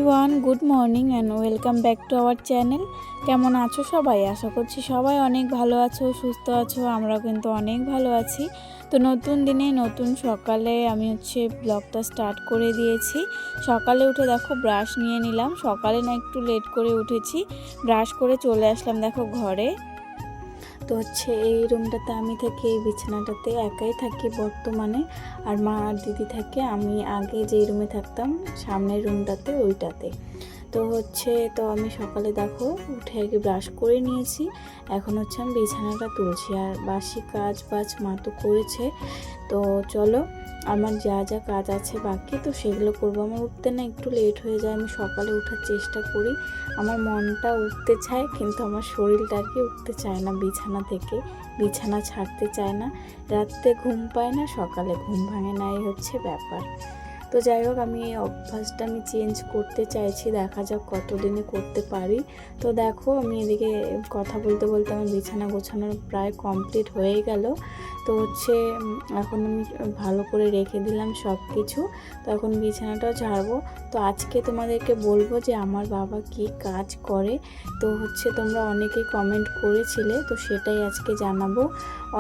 Everyone, good morning and welcome back to our channel. কেমন আছো সবাই? আশা করছি সবাই অনেক ভালো আছো, সুস্থ আছো। আমরাও কিন্তু অনেক ভালো আছি। তো নতুন দিনে নতুন সকালে আমি ব্লগটা স্টার্ট করে দিয়েছি। সকালে উঠে দেখো ব্রাশ নিয়ে নিলাম। সকালে না একটু লেট করে উঠেছি, ব্রাশ করে চলে আসলাম দেখো ঘরে। তো এই রুমটাতে আমি থাকি, এই বিছানাটাতে একাই থাকি বর্তমানে। আর মা আর দিদি থাকে, আমি আগে যেই রুমে থাকতাম সামনের রুমটাতে, ওইটাতে। তো আমি সকালে দেখো উঠে আগে ব্রাশ করে নিয়েছি। এখন আমি বিছানাটা তুলছি, আর বাসি কাজ বাজ মা তো করেছে। তো চলো, আমার যা যা কাজ আছে বাকি তো সেগুলো করবো। আমার উঠতে না একটু লেট হয়ে যায়। আমি সকালে ওঠার চেষ্টা করি, আমার মনটা উঠতে চায় কিন্তু আমার শরীরটা আর কি উঠতে চায় না বিছানা থেকে, বিছানা ছাড়তে চায় না। রাত্রে ঘুম পায় না, সকালে ঘুম ভাঙে না, এই হচ্ছে ব্যাপার। তো যাই হোক, আমি এই অভ্যাসটা আমি চেঞ্জ করতে চাইছি, দেখা যাক কতদিনে করতে পারি। তো দেখো, আমি এদিকে কথা বলতে বলতে আমার বিছানা গোছানোর প্রায় কমপ্লিট হয়ে গেল। তো এখন আমি ভালো করে রেখে দিলাম সব কিছু। তো এখন বিছানাটাও ঝাড়বো। তো আজকে তোমাদেরকে বলবো যে আমার বাবা কি কাজ করে। তো তোমরা অনেকেই কমেন্ট করেছিলে, তো সেটাই আজকে জানাবো।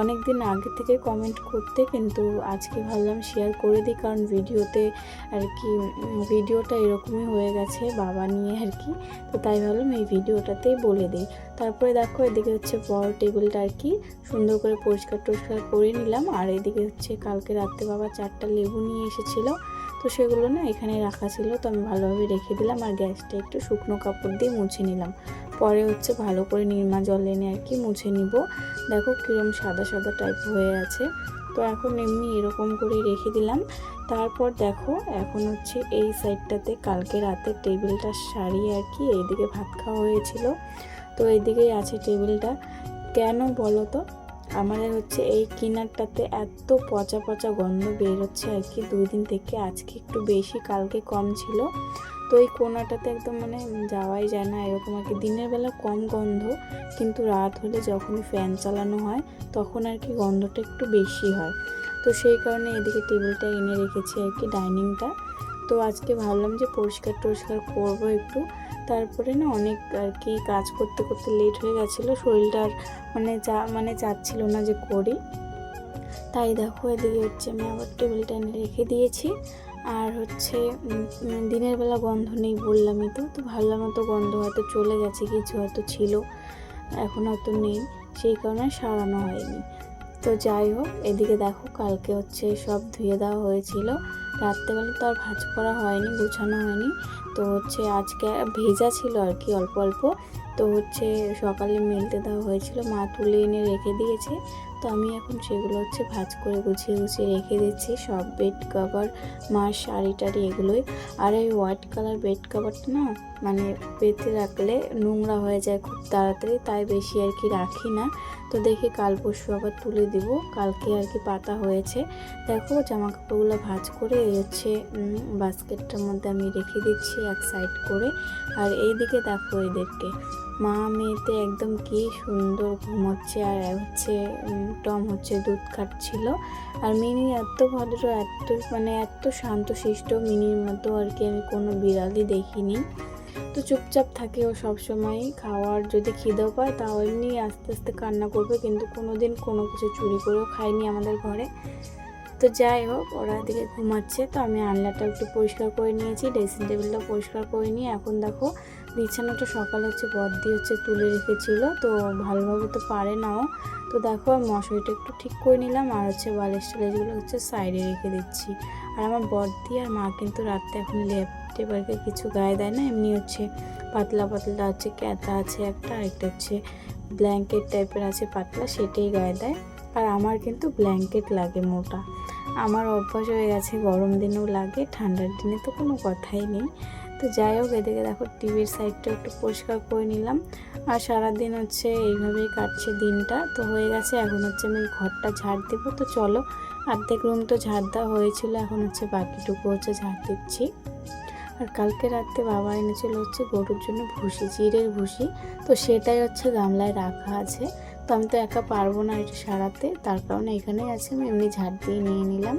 অনেক দিন আগে থেকে কমেন্ট করতে, কিন্তু আজকে ভাবলাম শেয়ার করে দিই, কারণ ভিডিওতে আর কি ভিডিওটা এরকমই হয়ে গেছে বাবা নিয়ে আর কি। তো তাই ভাবলাম এই ভিডিওটাতেই বলে দিই। তারপরে দেখো, এদিকে বড় টেবিলটা আর কি সুন্দর করে পরিষ্কার টরিষ্কার করে নিলাম। আর এদিকে কালকে রাত্রে বাবা 4টা লেবু নিয়ে এসেছিলো, তো সেগুলো না এখানে রাখা ছিল। তো আমি ভালোভাবে রেখে দিলাম, আর গ্যাসটা একটু শুকনো কাপড় দিয়ে মুছে নিলাম। পরে ভালো করে নির্মা জল এনে আর কি মুছে নিব। দেখো কীরকম সাদা সাদা টাইপ হয়ে আছে। তো এখন এমনি এরকম করে রেখে দিলাম। তারপর দেখো, এখন এই সাইডটাতে কালকে রাতে টেবিলটা সারিয়ে আর কি এইদিকে ভাত খাওয়া হয়েছিল। তো এইদিকেই আছে টেবিলটা। কেন বলো তো, আমাদের এই কিনারটাতে এত পচা পচা গন্ধ বেরোচ্ছে আর কি 2 দিন থেকে। আজকে একটু বেশি, কালকে কম ছিল। তো এই কোনাটাতে একদম যাওয়াই যায় না এরকম আর কি। দিনের বেলা কম গন্ধ, কিন্তু রাত হলে যখনই ফ্যান চালানো হয় তখন আর কি গন্ধটা একটু বেশি হয়। তো সেই কারণে এদিকে টেবিলটা এনে রেখেছি আর কি, ডাইনিংটা। তো আজকে ভাবলাম যে পরিষ্কার টরিষ্কার করবো একটু। তারপরে না অনেক আর কি কাজ করতে করতে লেট হয়ে গেছিলো, শরীরটা আর চাচ্ছিল না যে করি। তাই দেখো, এদিকে আমি আবার টেবিলটা এনে রেখে দিয়েছি। আর দিনের বেলা গন্ধ নেই বললামই তো ভাবলাম তো গন্ধ হয়তো চলে গেছে, কিছু হয়তো ছিল, এখন হয়তো নেই, সেই কারণে সারানো হয়নি। তো যাই হোক, এদিকে দেখো কালকে সব ধুয়ে দেওয়া হয়েছিল। রাত্রেবেলা তো আর ভাঁজ করা হয়নি, গুছানো হয়নি। তো আজকে ভেজা ছিল আর কি অল্প অল্প। তো সকালে মেলতে দেওয়া হয়েছিল, মা তুলে এনে রেখে দিয়েছে। তো আমি এখন সেগুলো ভাঁজ করে গুছিয়ে গুছিয়ে রেখে দিচ্ছি। সব বেড কভার, মার শাড়ি টাড়ি এগুলোই। আর এই হোয়াইট কালার বেড কভারটা না পেতে রাখলে নোংরা হয়ে যায় খুব তাড়াতাড়ি, তাই বেশি আর কি রাখি না। তো দেখি কাল পরশু আবার তুলে দিব, কালকে আর কি পাতা হয়েছে। দেখো জামা কাপড়গুলো ভাঁজ করে বাস্কেটটার মধ্যে আমি রেখে দিচ্ছি এক সাইড করে। আর এইদিকে দেখো, এদেরকে মা মেয়েতে একদম কি সুন্দর ঘুমোচ্ছে। আর টম দুধ খাচ্ছিল। আর মিনি এত ভদ্র, এত শান্তশিষ্ট, মিনির মতো আর কি আমি কোনো বিড়ালই দেখিনি। তো চুপচাপ থাকে ও সবসময়ই। খাওয়ার যদি খিদেও পায় তাও এমনি আস্তে আস্তে কান্না করবে, কিন্তু কোনোদিন কোনো কিছু চুরি করেও খায়নি আমাদের ঘরে। তো যাই হোক, ওরা দিকে ঘুমাচ্ছে। তো আমি আলনাটা একটু পরিষ্কার করে নিয়েছি, ড্রেসিং টেবিলটা পরিষ্কার করে নিয়ে এখন দেখো বিছানাটা সকালে বদ্দি তুলে রেখেছিল, তো ভালোভাবে তো পারে নাও। তো দেখো আমি মশারিটা একটু ঠিক করে নিলাম, আর বালিশ টালিশগুলো সাইডে রেখে দিচ্ছি। আর আমার বদ্দি আর মা কিন্তু রাত্রে এখন লেপটেবারকে কিছু গায়ে দেয় না, এমনি পাতলা পাতলা ক্যাথা আছে একটা, আরেকটা ব্ল্যাঙ্কেট টাইপের আছে পাতলা, সেটাই গায়ে দেয়। আর আমার কিন্তু ব্ল্যাঙ্কেট লাগে মোটা। আমার অভ্যাস হয়ে গেছে, গরম দিনেও লাগে, ঠান্ডার দিনে তো কোনো কথাই নেই। তো যাই হোক, এদিকে দেখো টিভির সাইডটা একটু পরিষ্কার করে নিলাম। আর সারাদিন এইভাবেই কাটছে দিনটা। তো হয়ে গেছে, এখন আমি ঘরটা ঝাড় দেবো। তো চলো, অর্ধেক রুম তো ঝাড় দেওয়া হয়েছিল, এখন বাকিটুকু ঝাড় দিচ্ছি। আর কালকে রাতে বাবা এনেছিল গরুর জন্য ভুসি, চিড়ের ভুসি। তো সেটাই গামলায় রাখা আছে। তো আমি তো একা পারবো না এটা সারাতে, তার কারণে এখানেই আছে, আমি এমনি ঝাড় দিয়ে নিয়ে নিলাম।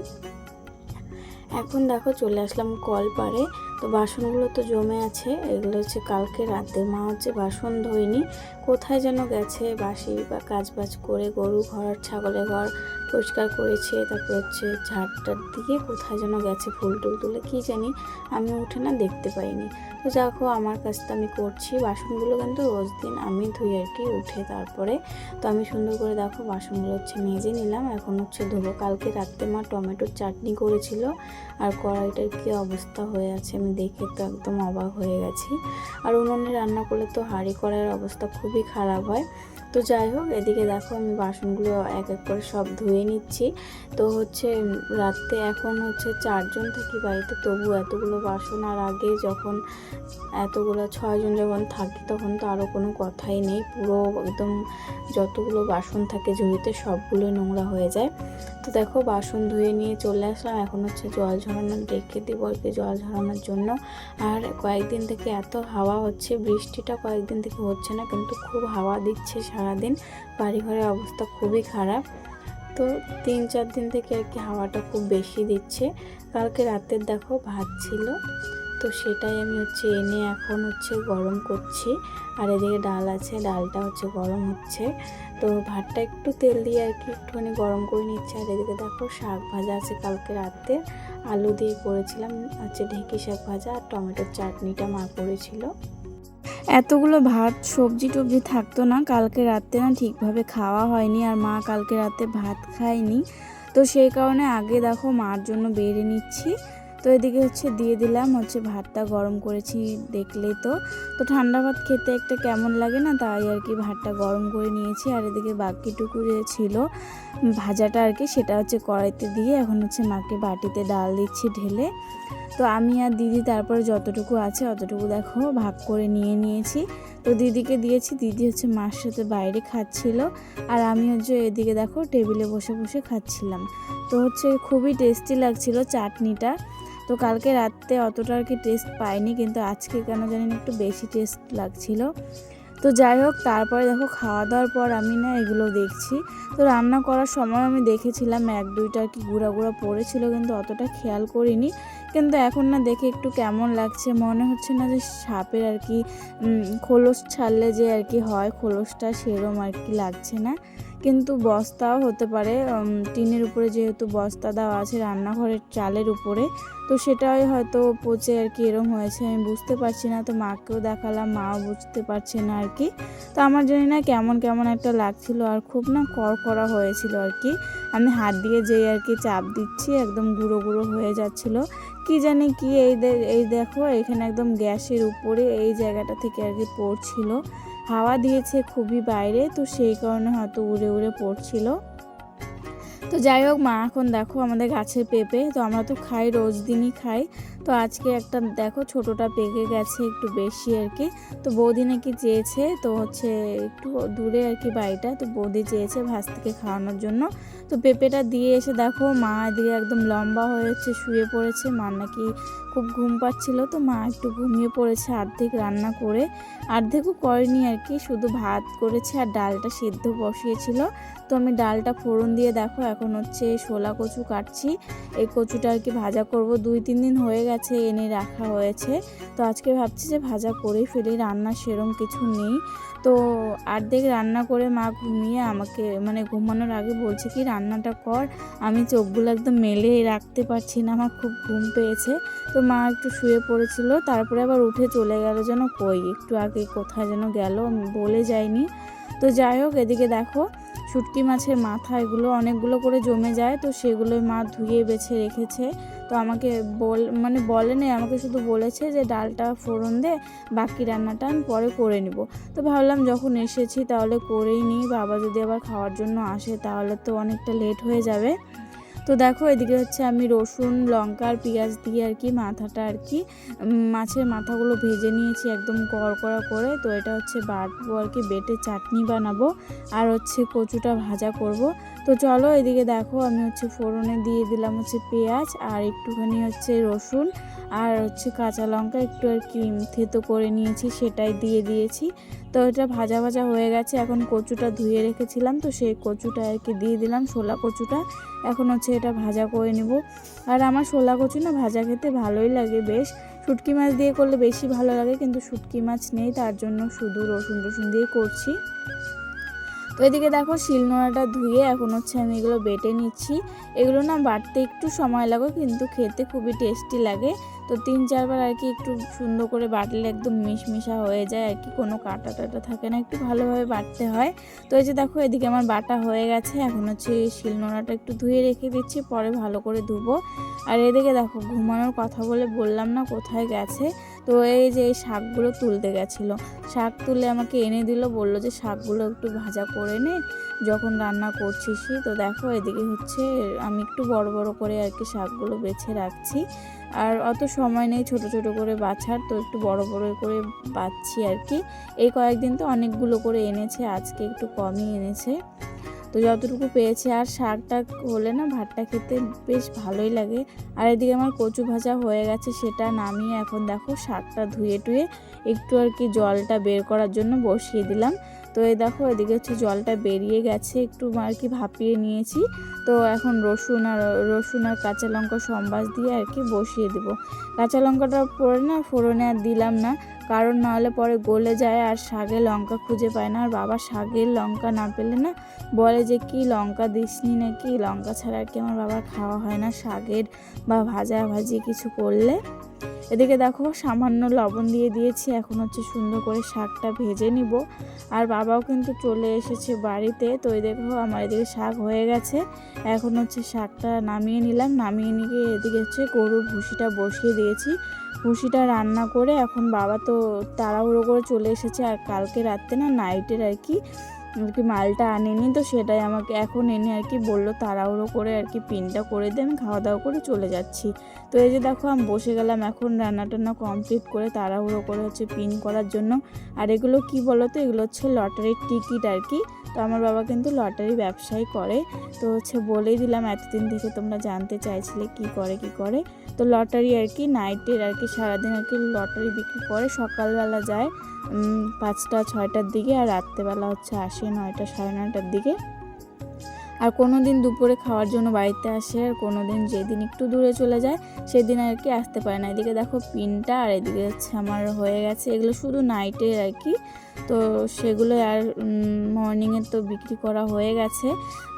এখন দেখো চলে আসলাম কল পাড়ে। তো বাসনগুলো তো জমে আছে, এগুলো হচ্ছে কালকে রাতে মা হচ্ছে বাসন ধোয়নি, কোথায় যেন গেছে, বাসি বা কাজবাজ করে গরু ঘর ছাগলের ঘর পরিষ্কার করেছে, তারপর হচ্ছে ঝাড়টার দিয়ে কোথায় যেন গেছে ফুল টুল তুলে, কী জানি, আমি উঠে না দেখতে পাইনি। তো দেখো আমার কাজটা আমি করছি, বাসনগুলো কিন্তু রোজ দিন আমি ধুই আর কি উঠে। তারপরে তো আমি সুন্দর করে দেখো বাসনগুলো হচ্ছে মেজে নিলাম, এখন হচ্ছে ধোবো। কালকে রাত্রে মা টমেটোর চাটনি করেছিল, আর কড়াইটার কী অবস্থা হয়ে আছে আমি দেখে তো একদম অবাক হয়ে গেছি। আর উনুনে রান্না করলে তো হাঁড়ি কড়াইয়ের অবস্থা খুবই খারাপ হয়। তো যাই হোক, এদিকে দেখো আমি বাসনগুলো এক এক করে সব ধুয়ে নিচ্ছি। তো হচ্ছে রাত্রে এখন হচ্ছে 4 জন থাকি বাড়িতে, তবু এতগুলো বাসন। আর আগে যখন এতগুলো 6 জন যখন থাকি তখন তো আরও কোনো কথাই নেই, পুরো একদম যতগুলো বাসন থাকে ঝুড়িতে সবগুলোই নোংরা হয়ে যায়। তো দেখো বাসন ধুয়ে নিয়ে চলে আসলাম, এখন হচ্ছে জল ঝরানো রেখে দেবো আর কি, জল ঝরানোর জন্য। আর কয়েকদিন থেকে এত হাওয়া হচ্ছে, বৃষ্টিটা কয়েকদিন থেকে হচ্ছে না, কিন্তু খুব হাওয়া দিচ্ছে সারাদিন, বাড়িঘরের অবস্থা খুবই খারাপ। তো 3-4 দিন থেকে আর কি হাওয়াটা খুব বেশি দিচ্ছে। কালকে রাতের দেখো ভাত ছিল, তো সেটাই আমি হচ্ছে এনে এখন হচ্ছে গরম করছি। আর এদিকে ডাল আছে, ডালটা হচ্ছে গরম হচ্ছে। তো ভাতটা একটু তেল দিয়ে আর কি একটুখানি গরম করে নিচ্ছে। আর এদিকে দেখো শাক ভাজা আছে কালকে রাতে, আলু দিয়ে করেছিলাম হচ্ছে ঢেঁকি শাক ভাজা, আর টমেটোর চাটনিটা মা করেছিল। এতগুলো ভাত সবজি টবজি থাকতো না, কালকে রাতে না ঠিকভাবে খাওয়া হয়নি, আর মা কালকে রাতে ভাত খায়নি। তো সেই কারণে আগে দেখো মার জন্য বেড়ে নিচ্ছি। তো এদিকে হচ্ছে দিয়ে দিলাম হচ্ছে ভাতটা গরম করেছি, দেখলেই তো। তো ঠান্ডা ভাত খেতে একটা কেমন লাগে না, তাই আর কি ভাতটা গরম করে নিয়েছি। আর এদিকে বাকিটুকু যে ছিল ভাজাটা আর কি, সেটা হচ্ছে কড়াইতে দিয়ে এখন হচ্ছে মাকে বাটিতে ডাল দিচ্ছি ঢেলে। তো আমি আর দিদি তারপরে যতটুকু আছে অতটুকু দেখো ভাগ করে নিয়েছি। তো দিদিকে দিয়েছি, দিদি হচ্ছে মার সাথে বাইরে খাচ্ছিল, আর আমি হচ্ছে এদিকে দেখো টেবিলে বসে বসে খাচ্ছিলাম। তো হচ্ছে খুবই টেস্টি লাগছিল চাটনিটা। তো কালকে রাতে অতটা আর কি টেস্ট পাইনি, কিন্তু আজকে কেন জানি না একটু বেশি টেস্ট লাগছিল। তো যাই হোক, তারপরে দেখো খাওয়া দাওয়ার পর আমি না এগুলো দেখছি। তো রান্না করার সময় আমি দেখেছিলাম 1-2টা আর কি গুঁড়া গুঁড়া পড়েছিল, কিন্তু অতটা খেয়াল করিনি। কিন্তু এখন না দেখে একটু কেমন লাগছে, মনে হচ্ছে না যে সাপের আর কি খোলস ছাড়লে যে আর কি হয় খোলসটা, সেরম আর কি লাগছে না। কিন্তু বস্তাও হতে পারে, টিনের উপরে যেহেতু বস্তা দেওয়া আছে রান্নাঘরের চালের উপরে, তো সেটাই হয়তো পচে আর কি এরম হয়েছে, আমি বুঝতে পারছি না। তো মাকেও দেখালাম, মাও বুঝতে পারছে না আর কি। তো আমার জানি না কেমন কেমন একটা লাগছিল, আর খুব না কড়কড়া হয়েছিল আর কি। আমি হাত দিয়ে যেই আর কি চাপ দিচ্ছি একদম গুঁড়ো গুঁড়ো হয়ে যাচ্ছিল, কি জানি কি। এই দেখো এখানে একদম গ্যাসের উপরে এই জায়গাটা থেকে আর কি পড়ছিল, হাওয়া দিয়েছে খুবই বাইরে, তো সেই কারণে হয়তো উড়ে উড়ে পড়ছিল। তো যাই হোক, মা এখন দেখো আমাদের গাছের পেঁপে, তো আমরা তো খাই, রোজ দিনই খাই। তো আজকে একটা দেখো ছোটোটা পেকে গেছে একটু বেশি আর কি। তো বৌদি নাকি চেয়েছে, তো হচ্ছে একটু দূরে আর কি বাড়িটা, তো বৌদি চেয়েছে ভাজ থেকে খাওয়ানোর জন্য। তো পেঁপেটা দিয়ে এসে দেখো মা দিয়ে একদম লম্বা হয়ে হচ্ছে শুয়ে পড়েছে, মা নাকি খুব ঘুম পাচ্ছিল, তো মা একটু ঘুমিয়ে পড়েছে অর্ধেক রান্না করে, অর্ধেকও করেনি আর কি, শুধু ভাত করেছে আর ডালটা সিদ্ধ বসিয়েছিল। তো আমি ডালটা ফোড়ন দিয়ে দেখো এখন হচ্ছে শোলা কচু কাটছি, এই কচুটা আর কি ভাজা করব। 2-3 দিন হয়ে গেছে এনে রাখা হয়েছে, তো আজকে ভাবছি যে ভাজা করেই ফেলি, রান্না সেরম কিছু নেই। তো অর্ধেক রান্না করে মা ঘুমিয়ে আমাকে মানে ঘুমানোর আগে বলছে কি রান্নাটা কর, আমি চোখগুলো একদম মেলে রাখতে পারছি না, আমার খুব ঘুম পেয়েছে। তো মা একটু শুয়ে পড়েছিল, তারপরে আবার উঠে চলে গেল, যেন কই একটু আগে কোথায় যেন গেল, বলে যায়নি। তো যাই হোক, এদিকে দেখো শুটকি মাছের মাথা এগুলো অনেকগুলো করে জমে যায়, তো সেগুলোই মা ধুয়ে বেছে রেখেছে। তো আমাকে বলেনি, আমাকে শুধু বলেছে যে ডালটা ফোড়ন দে, বাকি রান্নাটা আমি পরে করে নিব। তো ভাবলাম যখন এসেছি তাহলে করেই নিই, বাবা যদি আবার খাওয়ার জন্য আসে তাহলে তো অনেকটা লেট হয়ে যাবে। তো দেখো এদিকে হচ্ছে আমি রসুন লঙ্কা আর পেঁয়াজ দিয়ে আর কি মাথাটা আর কি মাছের মাথাগুলো ভেজে নিয়েছি একদম কড়কড়া করে। তো এটা হচ্ছে বাটবো আর কি, বেটে চাটনি বানাবো, আর হচ্ছে কচুটা ভাজা করব। তো চলো এদিকে দেখো আমি হচ্ছে ফোড়নে দিয়ে দিলাম হচ্ছে পেঁয়াজ আর একটুখানি হচ্ছে রসুন আর হচ্ছে কাঁচা লঙ্কা একটু আর কি থেতো করে নিয়েছি, সেটাই দিয়ে দিয়েছি। তো এটা ভাজা ভাজা হয়ে গেছে, এখন কচুটা ধুয়ে রেখেছিলাম, তো সেই কচুটা আর কি দিয়ে দিলাম, শোলা কচুটা। এখন হচ্ছে এটা ভাজা করে নিব। আর আমার শোলা কচু না ভাজা খেতে ভালোই লাগে বেশ, শুটকি মাছ দিয়ে করলে বেশি ভালো লাগে, কিন্তু শুটকি মাছ নেই, তার জন্য শুধু রসুন দিয়ে করছি। তো এদিকে দেখো শিলনোড়াটা ধুয়ে এখন হচ্ছে আমি এগুলো বেটে নিচ্ছি। এগুলো না বাটতে একটু সময় লাগে, কিন্তু খেতে খুবই টেস্টি লাগে। তো 3-4 বার আর কি একটু সুন্দর করে বাটলে একদম মিশমিশা হয়ে যায় আর কি, কোনো কাটা টাটা থাকে না, একটু ভালোভাবে বাটতে হয়। তো এই যে দেখো এদিকে আমার বাটা হয়ে গেছে, এখন হচ্ছে শিলনোড়াটা একটু ধুয়ে রেখে দিচ্ছি, পরে ভালো করে ধুবো। আর এদিকে দেখো ঘুমানোর কথা বলে বললাম না কোথায় গেছে। তো এই যে এই শাকগুলো তুলতে গেছিলো, শাক তুলে আমাকে এনে দিল, বললো যে শাকগুলো একটু ভাজা করে নে যখন রান্না করছিসই। তো দেখো এদিকে হচ্ছে আমি একটু বড় বড় করে আর কি শাকগুলো বেছে রাখছি, আর অত সময় নেই ছোট ছোট করে বাছার, তো একটু বড় বড় করে বাছছি আর কি। এই কয়েকদিন তো অনেকগুলো করে এনেছে, আজকে একটু কমই এনেছে, তো যতটুকু পেয়েছে। আর শাকটা হলে না ভাতটা খেতে বেশ ভালোই লাগে। আর এদিকে আমার কচু ভাজা হয়ে গেছে, সেটা নামিয়ে এখন দেখো শাকটা ধুয়ে টুয়ে একটু আর কি জলটা বের করার জন্য বসিয়ে দিলাম। তো এই দেখো এদিকে হচ্ছে জলটা বেরিয়ে গেছে, একটু আর কি ভাপিয়ে নিয়েছি। তো এখন রসুন আর কাঁচা লঙ্কা সম্বাস দিয়ে আর কি বসিয়ে দেবো। কাঁচা লঙ্কাটা পরে না ফোড়নে আর দিলাম না, কারণ নাহলে পরে গলে যায় আর শাকে লঙ্কা খুঁজে পায় না। আর বাবা শাকের লঙ্কা না পেলে না বলে যে কি লঙ্কা দিসনি নাকি, লঙ্কা ছাড়া আর কি আমার বাবার খাওয়া হয় না শাকের বা ভাজি কিছু করলে। এদিকে দেখো সামান্য লবণ দিয়ে দিয়েছি, এখন হচ্ছে সুন্দর করে শাকটা ভেজে নিব। আর বাবাও কিন্তু চলে এসেছে বাড়িতে। তো এই দেখো আমার এদিকে শাক হয়ে গেছে, এখন হচ্ছে শাকটা নামিয়ে নিলাম, নামিয়ে নিয়ে এদিকে হচ্ছে গরুর ভুসিটা বসিয়ে দিয়েছি। ভুসিটা রান্না করে এখন বাবা তো তাড়াহুড়ো করে চলে এসেছে, আর কালকে রাত্রে না নাইটের আর কি মালটা আনেনি, তো সেটাই আমাকে এখন এনে আর কি বললো তাড়াহুড়ো করে আর কি পিনটা করে দিয়ে আমি খাওয়া দাওয়া করে চলে যাচ্ছি। তো এই যে দেখো আমি বসে গেলাম এখন রান্না টান্না কমপ্লিট করে তাড়াহুড়ো করে হচ্ছে পিন করার জন্য। আর এগুলো কি বলো তো, এগুলো হচ্ছে লটারির টিকিট আর কি। তো আমার বাবা কিন্তু লটারি ব্যবসাই করে, তো হচ্ছে বলেই দিলাম, এতদিন থেকে তোমরা জানতে চাইছিলে কি করে। তো লটারি আর কি নাইটের আর কি সারাদিন আর কি লটারি বিক্রি করে, সকালবেলা যায় 5টা-6টার দিকে, আর রাত্রেবেলা হচ্ছে আসে 9টা সাড়ে 9টার দিকে। আর কোনো দিন দুপুরে খাওয়ার জন্য বাড়িতে আসে, আর কোনো দিন যেদিন একটু দূরে চলে যায় সেদিন আর কি আসতে পারে না। এদিকে দেখো পিনটা, আর এদিকে হচ্ছে আমার হয়ে গেছে, এগুলো শুধু নাইটের আর কি। তো সেগুলো আর মর্নিংয়ে তো বিক্রি করা হয়ে গেছে,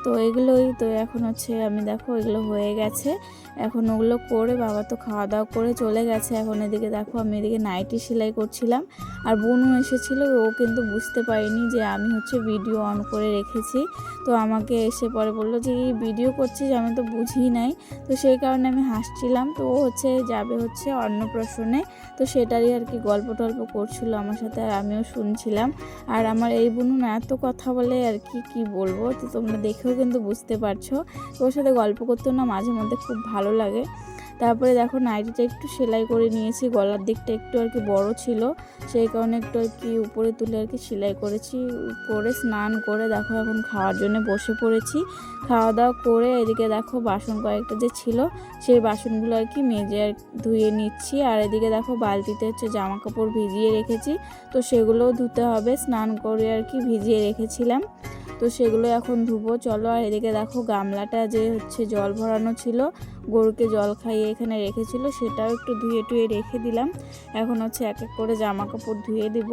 তো এগুলোই তো এখন হচ্ছে আমি দেখো এগুলো হয়ে গেছে, এখন ওগুলো করে বাবা তো খাওয়া দাওয়া করে চলে গেছে। এখন এদিকে দেখো আমি এদিকে নাইটি সেলাই করছিলাম, আর বোনও এসেছিলো, ও কিন্তু বুঝতে পারিনি যে আমি হচ্ছে ভিডিও অন করে রেখেছি। তো আমাকে এসে পরে বললো যে এই ভিডিও করছিস, আমি তো বুঝিই নাই। তো সেই কারণে আমি হাসছিলাম। তো ও হচ্ছে যাবে হচ্ছে অন্নপ্রাশনে, তো সেটারই আর কি গল্প টল্প করছিল আমার সাথে, আর আমিও শুনছিলাম। আর আমার এই বোন না এত কথা বলে আর কি বলবো, তো তোমরা দেখেও কিন্তু বুঝতে পারছো। তো ওর সাথে গল্প করতেও না মাঝে মধ্যে খুব ভালো লাগে। তারপরে দেখো নাইটিটা একটু সেলাই করে নিয়েছি, গলার দিকটা একটু আর কি বড় ছিল, সেই কারণে একটু আর কি উপরে তুলে আর কি সেলাই করেছি। করে স্নান করে দেখো এখন খাওয়ার জন্য বসে পড়েছি। খাওয়া দাওয়া করে এদিকে দেখো বাসন কয়েকটা যে ছিল সেই বাসনগুলো আর কি মেজে আর ধুয়ে নিচ্ছি। আর এদিকে দেখো বালতিতে হচ্ছে জামা কাপড় ভিজিয়ে রেখেছি, তো সেগুলোও ধুতে হবে, স্নান করে আর কি ভিজিয়ে রেখেছিলাম, তো সেগুলো এখন ধুবো চলো। আর এদিকে দেখো গামলাটা যে হচ্ছে জল ভরানো ছিল, গরুকে জল খাইয়ে এখানে রেখেছিল, সেটাও একটু ধুয়ে টুয়ে রেখে দিলাম। এখন হচ্ছে এক এক করে জামা কাপড় ধুয়ে দেব।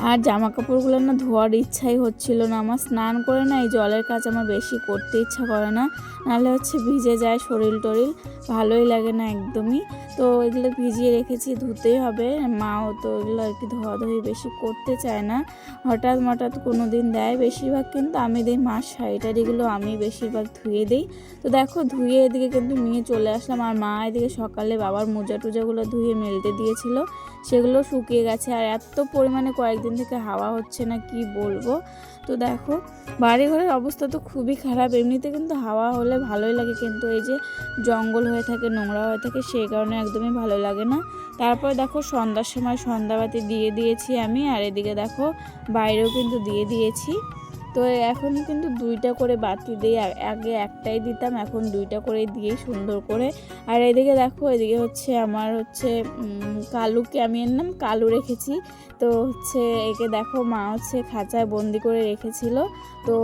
আর জামা কাপড়গুলো না ধোয়ার ইচ্ছাই হচ্ছিল না আমার, স্নান করে না এই জলের কাজ আমার বেশি করতে ইচ্ছা করে না, নাহলে হচ্ছে ভিজে যায় শরীর টরিল, ভালোই লাগে না একদমই। তো এগুলো ভিজিয়ে রেখেছি, ধুতেই হবে, মাও তো এগুলো আর কি ধোয়াধুয়ি বেশি করতে চায় না, হঠাৎ কোনো দিন দেয়, বেশিরভাগ কিন্তু আমি দিই, মার শাড়িটারিগুলো আমি বেশিরভাগ ধুয়ে দিই। তো দেখো ধুয়ে এদিকে কিন্তু নিয়ে চলে আসলাম। আর মা এদিকে সকালে বাবার মোজা টুজাগুলো ধুয়ে মেলতে দিয়েছিল, সেগুলো শুকিয়ে গেছে। আর এত পরিমাণে কয়েকদিন থেকে হাওয়া হচ্ছে না কি বলবো। তো দেখো বাড়িঘরের অবস্থা তো খুবই খারাপ, এমনিতে কিন্তু হাওয়া হলে ভালোই লাগে, কিন্তু এই যে জঙ্গল হয়ে থাকে, নোংরা হয়ে থাকে, সেই কারণে একদমই ভালো লাগে না। তারপর দেখো সন্ধ্যার সময় সন্ধ্যাবাতি দিয়ে দিয়েছি আমি, আর এদিকে দেখো বাইরেও কিন্তু দিয়ে দিয়েছি। তো এখন কিন্তু 2টা করে বাতি দিই, আগে একটাই দিতাম, এখন 2টা করে দিয়ে সুন্দর করে। আর এদিকে দেখো, এদিকে হচ্ছে আমার হচ্ছে কালুকে, আমি এর নাম কালু রেখেছি। তো হচ্ছে একে দেখো মা হচ্ছে খাঁচায় বন্দি করে রেখেছিল, তো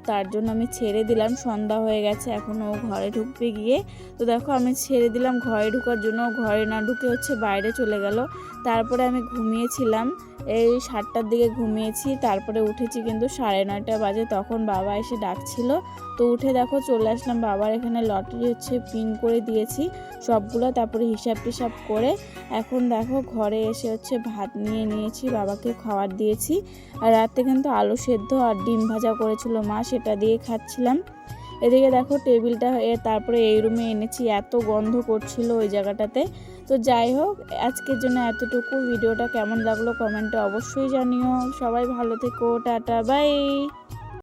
তার জন্য আমি ছেড়ে দিলাম। সন্ধ্যা হয়ে গেছে, এখন ও ঘরে ঢুকবে গিয়ে। তো দেখো আমি ছেড়ে দিলাম ঘরে ঢোকার জন্য, ঘরে না ঢুকে হচ্ছে বাইরে চলে গেল। তারপরে আমি ঘুমিয়েছিলাম, এই 7টার দিকে ঘুমিয়েছি, তারপরে উঠেছি কিন্তু 9:30 বাজে, তখন বাবা এসে ডাকছিল। তো উঠে দেখো চলে আসলাম বাবার এখানে, লটারি হচ্ছে পিন করে দিয়েছি সবগুলো, তারপরে হিসাব টিসাব করে এখন দেখো ঘরে এসে হচ্ছে ভাত নিয়ে নিয়েছি, বাবাকে খাবার দিয়েছি। আর রাতে কিন্তু আলু সেদ্ধ আর ডিম ভাজা করেছিল মা, সেটা দিয়ে খাচ্ছিলাম। এদিকে দেখো টেবিলটা তারপরে এই রুমে এনেছি, এত গন্ধ করছিল ওই জায়গাটাতে। তো যাই হোক, আজকের জন্য এতটুকু। ভিডিওটা কেমন লাগলো কমেন্টে অবশ্যই জানিও। সবাই ভালো থেকো, টাটা বাই।